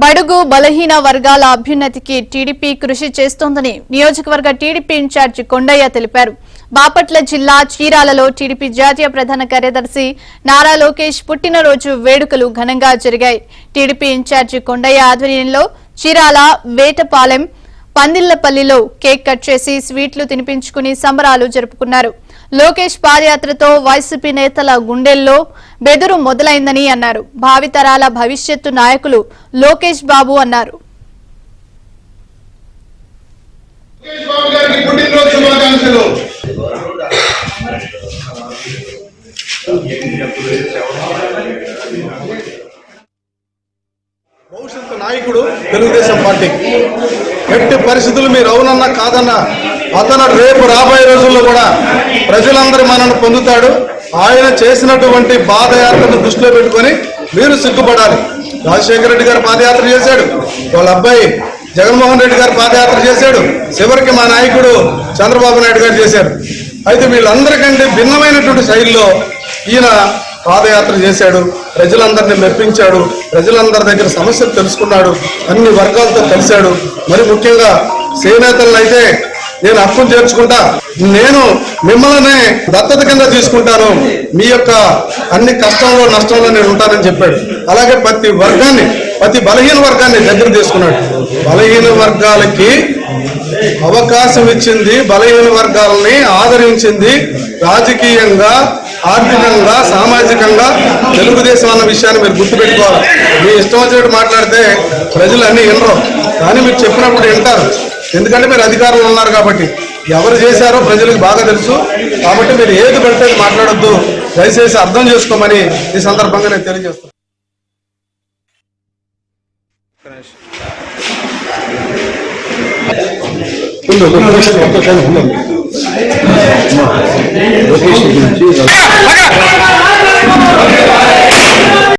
బడుగు బలహీన వర్గాల అభ్యున్నతికి టీడీపీ కృషి చేస్తోందని నియోజకవర్గ టీడీపీ ఇన్ఛార్జి కొండయ్య తెలిపారు. బాపట్ల జిల్లా చీరాలలో టీడీపీ జాతీయ ప్రధాన కార్యదర్శి నారా లోకేష్ పుట్టినరోజు వేడుకలు ఘనంగా జరిగాయి. టీడీపీ ఇన్ఛార్జి కొండయ్య ఆధ్వర్యంలో చీరాల వేటపాలెం పందిళ్లపల్లిలో కేక్ కట్ చేసి స్వీట్లు తినిపించుకుని సంబరాలు జరుపుకున్నారు. లోకేష్ పాదయాత్రతో వైసీపీ నేతల గుండెల్లో బెదురు మొదలైందని అన్నారు. భావితరాల భవిష్యత్తు నాయకులు లోకేష్ బాబు అన్నారు. భవిష్యత్తు నాయకుడు తెలుగుదేశం పార్టీ. ఎట్టి పరిస్థితులు మీరు అవునన్నా కాదన్నా అతను రేపు రాబోయే రోజుల్లో కూడా ప్రజలందరి మనను పొందుతాడు. ఆయన చేసినటువంటి పాదయాత్రను దృష్టిలో పెట్టుకొని మీరు సిగ్గుపడాలి. రాజశేఖర రెడ్డి గారు పాదయాత్ర చేశాడు, వాళ్ళ అబ్బాయి జగన్మోహన్ రెడ్డి గారు పాదయాత్ర చేశాడు, చివరికి మా నాయకుడు చంద్రబాబు నాయుడు గారు చేశారు. అయితే వీళ్ళందరికంటే భిన్నమైనటువంటి శైలిలో ఈయన పాదయాత్ర చేశాడు, ప్రజలందరినీ మెప్పించాడు, ప్రజలందరి దగ్గర సమస్యలు తెలుసుకున్నాడు, అన్ని వర్గాలతో కలిశాడు. మరి ముఖ్యంగా చేనేతలను అయితే నేను హక్కును చేర్చుకుంటా, నేను మిమ్మల్ని దత్తత కింద తీసుకుంటాను, మీ యొక్క అన్ని కష్టంలో నష్టంలో నేను ఉంటానని చెప్పాడు. అలాగే ప్రతి బలహీన వర్గాన్ని దగ్గర తీసుకున్నాడు. బలహీన వర్గాలకి అవకాశం ఇచ్చింది, బలహీన వర్గాలని ఆదరించింది. రాజకీయంగా, ఆర్థికంగా, సామాజికంగా తెలుగుదేశం అన్న విషయాన్ని మీరు గుర్తుపెట్టుకోవాలి. మీ ఇష్టం వచ్చినట్టు మాట్లాడితే ప్రజలు అన్ని వినరు, కానీ మీరు చెప్పినప్పుడు వింటారు. ఎందుకంటే మీరు అధికారంలో ఉన్నారు కాబట్టి. ఎవరు చేశారో ప్రజలకు బాగా తెలుసు కాబట్టి మీరు ఏది పడితే మాట్లాడొద్దు, దయచేసి అర్థం చేసుకోమని ఈ సందర్భంగా నేను తెలియజేస్తాను. లోకేష్ గురించి